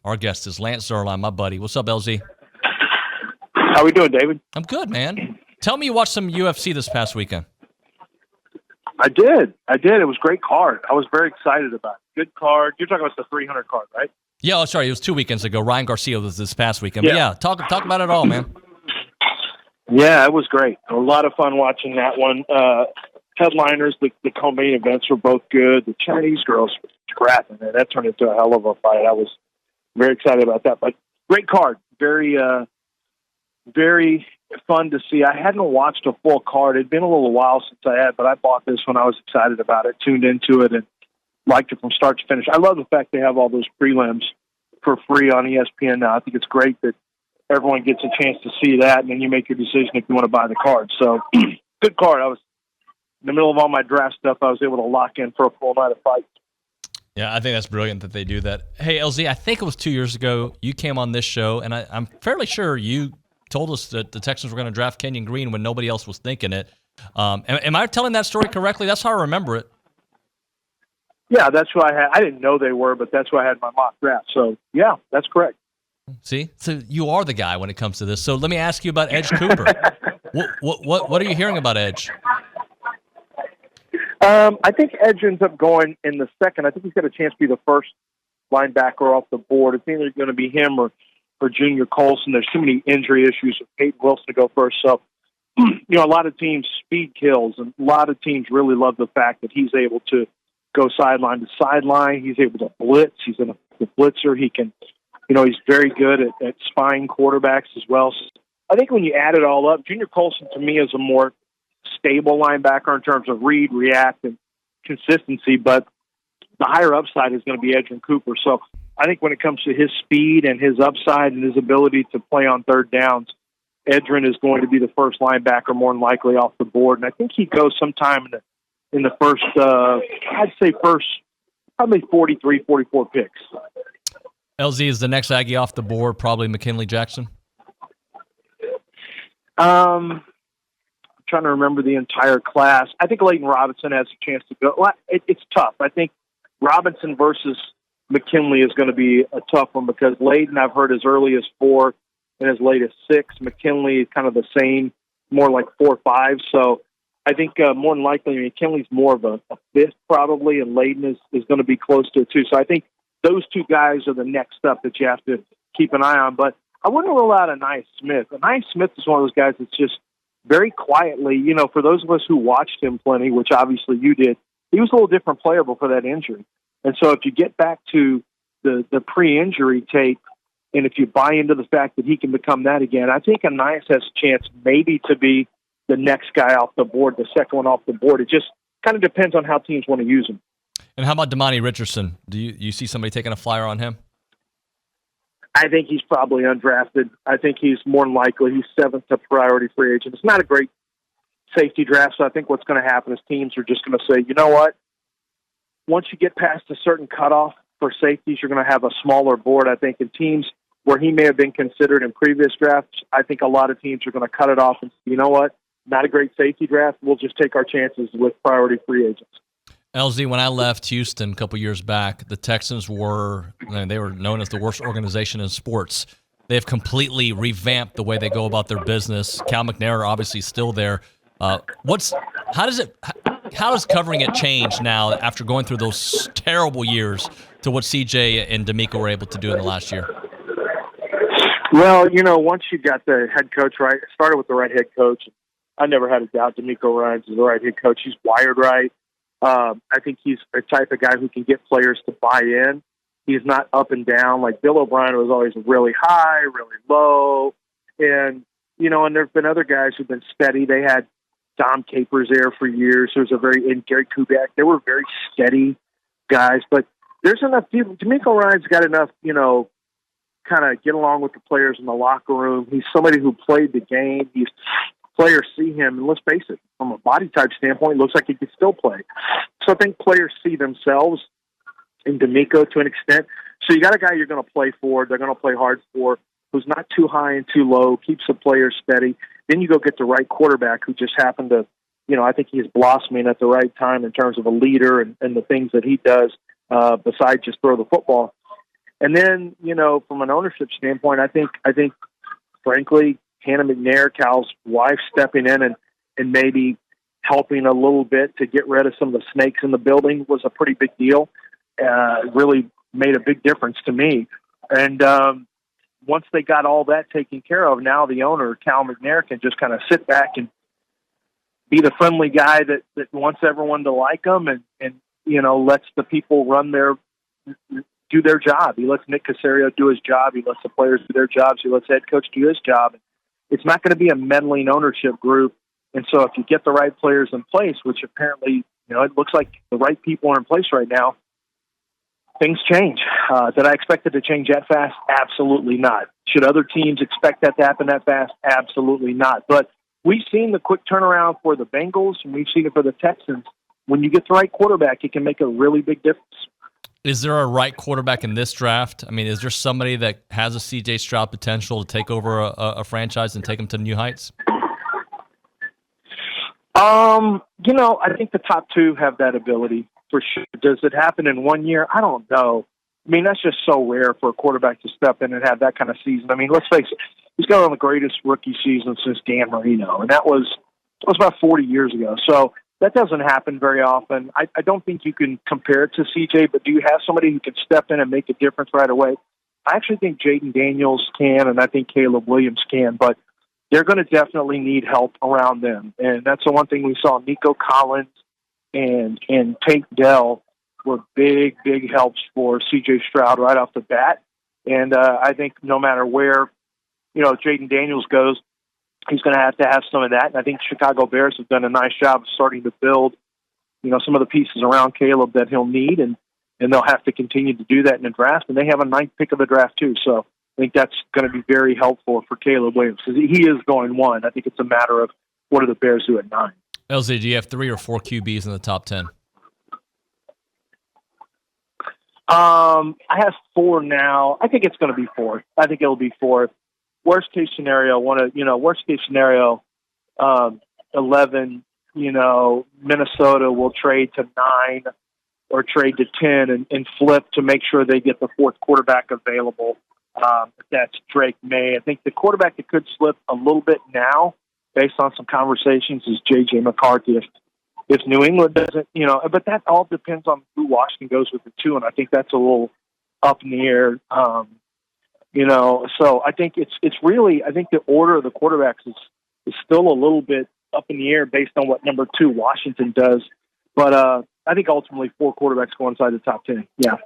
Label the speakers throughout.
Speaker 1: Our guest is Lance Zierlein, my buddy. What's up, LZ?
Speaker 2: How we doing, David?
Speaker 1: I'm good, man. Tell me you watched some UFC this past weekend.
Speaker 2: I did. It was a great card. I was very excited about it. Good card. You're talking about the 300 card, right?
Speaker 1: Yeah, oh, sorry. It was 2 weekends ago. Ryan Garcia was this past weekend. But yeah, talk about it all, man.
Speaker 2: Yeah, it was great. A lot of fun watching that one. Headliners, the co-main events were both good. The Chinese girls were scrapping it. That turned into a hell of a fight. I was very excited about that. But great card. Very, very fun to see. I hadn't watched a full card. It'd been a little while since I had, but I bought this when I was excited about it, tuned into it, and liked it from start to finish. I love the fact they have all those prelims for free on ESPN now. I think it's great that everyone gets a chance to see that, and then you make your decision if you want to buy the card. So, good card. I was in the middle of all my draft stuff. I was able to lock in for a full night of fights.
Speaker 1: Yeah, I think that's brilliant that they do that. Hey, LZ, I think it was 2 years ago you came on this show, and I'm fairly sure you told us that the Texans were going to draft Kenyon Green when nobody else was thinking it. Am I telling that story correctly? That's how I remember it.
Speaker 2: Yeah, that's who I had. I didn't know they were, but that's who I had in my mock draft. So, yeah, that's correct.
Speaker 1: See? So you are the guy when it comes to this. So let me ask you about Edge Cooper. What are you hearing about Edge?
Speaker 2: I think Edge ends up going in the second. I think he's got a chance to be the first linebacker off the board. It's either going to be him or Junior Colson. There's too many injury issues with Peyton Wilson to go first. So, a lot of teams speed kills, and a lot of teams really love the fact that he's able to go sideline to sideline. He's able to blitz. He's a blitzer. He can, he's very good at spying quarterbacks as well. So I think when you add it all up, Junior Colson to me is a more stable linebacker in terms of read, react, and consistency, but the higher upside is going to be Edgerrin Cooper. So I think when it comes to his speed and his upside and his ability to play on third downs, Edgerrin is going to be the first linebacker more than likely off the board. And I think he goes sometime in the first, probably 43, 44 picks.
Speaker 1: LZ, is the next Aggie off the board probably McKinley Jackson?
Speaker 2: I'm trying to remember the entire class. I think Leighton Robinson has a chance to go. Well, it's tough. I think Robinson versus McKinley is going to be a tough one because Leighton I've heard as early as 4 and as late as 6. McKinley is kind of the same, more like 4 or 5. So I think more than likely McKinley's more of a 5th probably, and Leighton is going to be close to it too. So I think those two guys are the next step that you have to keep an eye on. But I wouldn't rule out Anais Smith. Anais Smith is one of those guys that's just very quietly, for those of us who watched him plenty, which obviously you did, he was a little different player before that injury. And so if you get back to the pre-injury tape, and if you buy into the fact that he can become that again, I think Anais has a chance maybe to be the next guy off the board, the second one off the board. It just kind of depends on how teams want to use him.
Speaker 1: And how about Damani Richardson? Do you see somebody taking a flyer on him?
Speaker 2: I think he's probably undrafted. I think he's more than likely. He's 7th to priority free agent. It's not a great safety draft, so I think what's going to happen is teams are just going to say, you know what? Once you get past a certain cutoff for safeties, you're going to have a smaller board, I think, in teams where he may have been considered in previous drafts. I think a lot of teams are going to cut it off and say, you know what? Not a great safety draft. We'll just take our chances with priority free agents.
Speaker 1: LZ, when I left Houston a couple years back, the Texans were known as the worst organization in sports. They've completely revamped the way they go about their business. Cal McNair obviously still there. How does covering it change now after going through those terrible years to what CJ and D'Amico were able to do in the last year?
Speaker 2: Well, once you got the head coach right, it started with the right head coach. I never had a doubt D'Amico Ryans is the right head coach. He's wired right. I think he's a type of guy who can get players to buy in. He's not up and down. Like Bill O'Brien was always really high, really low. And, and there have been other guys who've been steady. They had Dom Capers there for years. And Gary Kubiak. They were very steady guys. But there's enough people. D'Amico Ryan's got enough, kind of get along with the players in the locker room. He's somebody who played the game. Players see him, and let's face it, from a body type standpoint, it looks like he could still play. So I think players see themselves in D'Amico to an extent. So you got a guy you're going to play for, they're going to play hard for, who's not too high and too low, keeps the players steady. Then you go get the right quarterback who just happened to, I think he's blossoming at the right time in terms of a leader and the things that he does besides just throw the football. And then, from an ownership standpoint, I think, frankly, Hannah McNair, Cal's wife, stepping in and maybe helping a little bit to get rid of some of the snakes in the building was a pretty big deal. Really made a big difference to me. And once they got all that taken care of, now the owner, Cal McNair, can just kind of sit back and be the friendly guy that wants everyone to like him and lets the people do their job. He lets Nick Caserio do his job. He lets the players do their jobs. He lets head coach do his job. It's not going to be a meddling ownership group. And so if you get the right players in place, which apparently, it looks like the right people are in place right now, things change. Did I expect it to change that fast? Absolutely not. Should other teams expect that to happen that fast? Absolutely not. But we've seen the quick turnaround for the Bengals, and we've seen it for the Texans. When you get the right quarterback, it can make a really big difference.
Speaker 1: Is there a right quarterback in this draft? I mean, is there somebody that has a C.J. Stroud potential to take over a franchise and take them to new heights?
Speaker 2: I think the top two have that ability for sure. Does it happen in 1 year? I don't know. I mean, that's just so rare for a quarterback to step in and have that kind of season. I mean, let's face it, he's got one of the greatest rookie seasons since Dan Marino, and that was about 40 years ago. So that doesn't happen very often. I don't think you can compare it to CJ, but do you have somebody who can step in and make a difference right away? I actually think Jaden Daniels can, and I think Caleb Williams can, but they're going to definitely need help around them. And that's the one thing we saw. Nico Collins and Tank Dell were big, big helps for C.J. Stroud right off the bat. And I think no matter where, Jaden Daniels goes, he's going to have some of that. And I think Chicago Bears have done a nice job of starting to build, some of the pieces around Caleb that he'll need. And they'll have to continue to do that in the draft. And they have a ninth pick of the draft too. So I think that's going to be very helpful for Caleb Williams. He is going 1. I think it's a matter of what do the Bears do at 9.
Speaker 1: LZ, do you have 3 or 4 QBs in the top 10?
Speaker 2: I have 4 now. I think it's going to be 4. I think it'll be 4. Worst case scenario, 11, Minnesota will trade to 9 or trade to 10 and flip to make sure they get the 4th quarterback available. That's Drake May. I think the quarterback that could slip a little bit now, based on some conversations, is J.J. McCarthy. If New England doesn't, but that all depends on who Washington goes with the 2, and I think that's a little up in the air. So I think it's really, I think the order of the quarterbacks is still a little bit up in the air based on what number 2 Washington does. But I think ultimately 4 quarterbacks go inside the top 10. Yeah.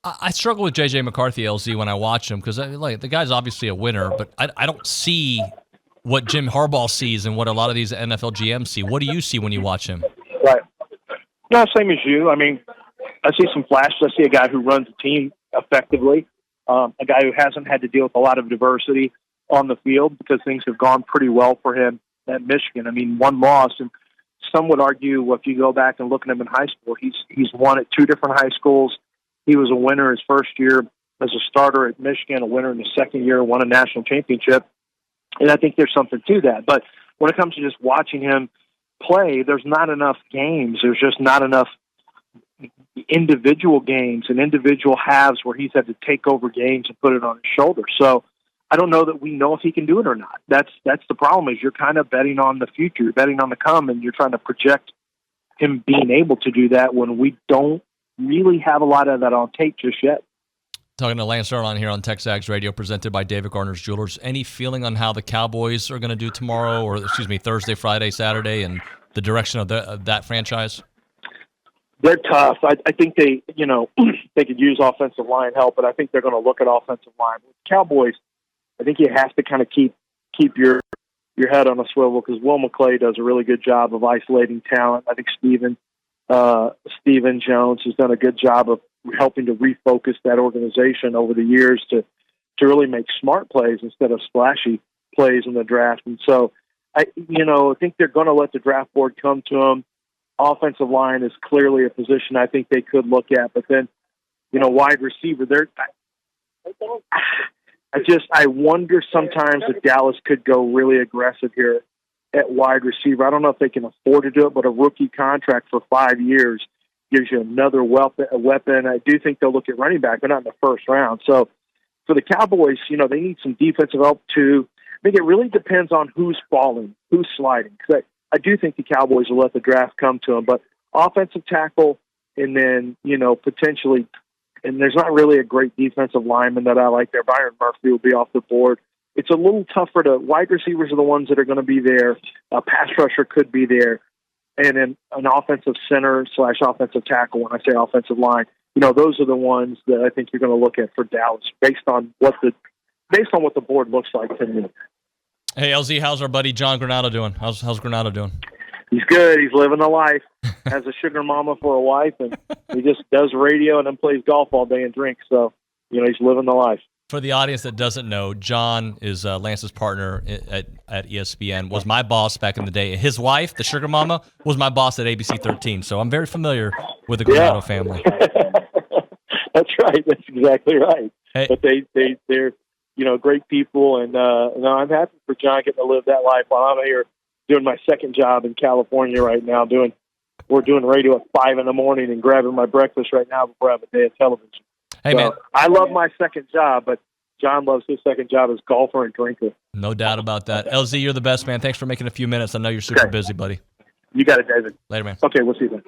Speaker 1: I struggle with J.J. McCarthy, LZ, when I watch him because the guy's obviously a winner, but I don't see what Jim Harbaugh sees and what a lot of these NFL GMs see. What do you see when you watch him?
Speaker 2: Right. No, same as you. I mean, I see some flashes. I see a guy who runs a team effectively, a guy who hasn't had to deal with a lot of adversity on the field because things have gone pretty well for him at Michigan. I mean, 1 loss, and some would argue if you go back and look at him in high school, he's won at 2 different high schools. He was a winner his first year as a starter at Michigan, a winner in his second year, won a national championship. And I think there's something to that. But when it comes to just watching him play, there's not enough games. There's just not enough individual games and individual halves where he's had to take over games and put it on his shoulder. So I don't know that we know if he can do it or not. That's the problem is you're kind of betting on the future, you're betting on the come, and you're trying to project him being able to do that when we don't really have a lot of that on tape just yet.
Speaker 1: Talking to Lance Zierlein here on TexAgs Radio, presented by David Garner's Jewelers. Any feeling on how the Cowboys are going to do tomorrow, or Thursday, Friday, Saturday, and the direction of that franchise?
Speaker 2: They're tough. I think they could use offensive line help, but I think they're going to look at offensive line. With Cowboys, I think you have to kind of keep your head on a swivel because Will McClay does a really good job of isolating talent. I think Stephen Jones has done a good job of helping to refocus that organization over the years to really make smart plays instead of splashy plays in the draft. And so I think they're going to let the draft board come to them. Offensive line is clearly a position I think they could look at, but then, wide receiver, I wonder sometimes if Dallas could go really aggressive here at wide receiver. I don't know if they can afford to do it, but a rookie contract for 5 years, gives you another weapon. I do think they'll look at running back, but not in the first round. So for the Cowboys, they need some defensive help too. I think it really depends on who's falling, who's sliding. Because I do think the Cowboys will let the draft come to them, but offensive tackle and then, potentially, and there's not really a great defensive lineman that I like there. Byron Murphy will be off the board. It's a little tougher wide receivers are the ones that are going to be there. A pass rusher could be there. And then an offensive center / offensive tackle, when I say offensive line, those are the ones that I think you're going to look at for Dallas based on what the board looks like to me.
Speaker 1: Hey, LZ, how's our buddy John Granado doing? How's Granado doing?
Speaker 2: He's good. He's living the life. Has a sugar mama for a wife, and he just does radio and then plays golf all day and drinks. So, he's living the life.
Speaker 1: For the audience that doesn't know, John is Lance's partner at ESPN, was my boss back in the day. His wife, the sugar mama, was my boss at ABC 13. So I'm very familiar with the Granado family.
Speaker 2: That's right. That's exactly right.
Speaker 1: Hey.
Speaker 2: But they're great people, and I'm happy for John getting to live that life while I'm here doing my second job in California right now. We're doing radio at 5 a.m. and grabbing my breakfast right now before I have a day of television.
Speaker 1: Hey,
Speaker 2: so
Speaker 1: man.
Speaker 2: I love my second job, but John loves his second job as golfer and drinker.
Speaker 1: No doubt about that. LZ, you're the best, man. Thanks for making a few minutes. I know you're super busy, buddy.
Speaker 2: You got it, David.
Speaker 1: Later, man.
Speaker 2: Okay, we'll see you then.